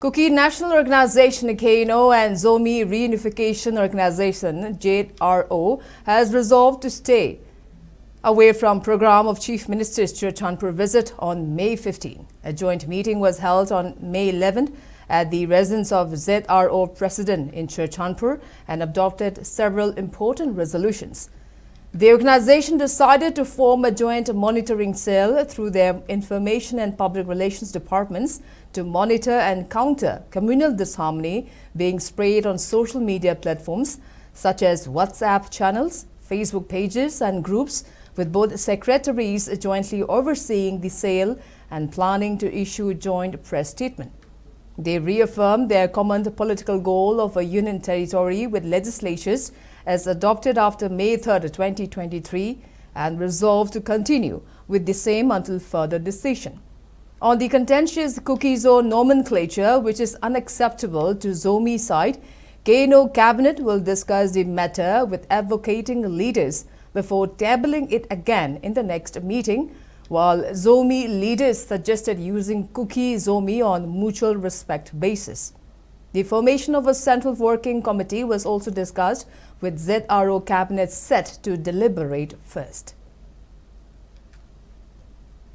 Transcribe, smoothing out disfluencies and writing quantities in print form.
Kuki National Organization KNO and Zomi Reunification Organization JRO has resolved to stay away from program of Chief Minister's Ccpur visit on May 15. A joint meeting was held on May 11 at the residence of ZRO President in Ccpur and adopted several important resolutions. The organization decided to form a joint monitoring cell through their information and public relations departments to monitor and counter communal disharmony being sprayed on social media platforms such as WhatsApp channels, Facebook pages and groups, with both secretaries jointly overseeing the sale and planning to issue a joint press statement. They reaffirmed their common political goal of a union territory with legislatures as adopted after May 3, 2023 and resolved to continue with the same until further decision. On the contentious Kuki zone nomenclature, which is unacceptable to Zomi side, KNO cabinet will discuss the matter with advocating leaders before tabling it again in the next meeting, while Zomi leaders suggested using Kuki Zomi on mutual respect basis. The formation of a central working committee was also discussed, with ZRO cabinet set to deliberate first.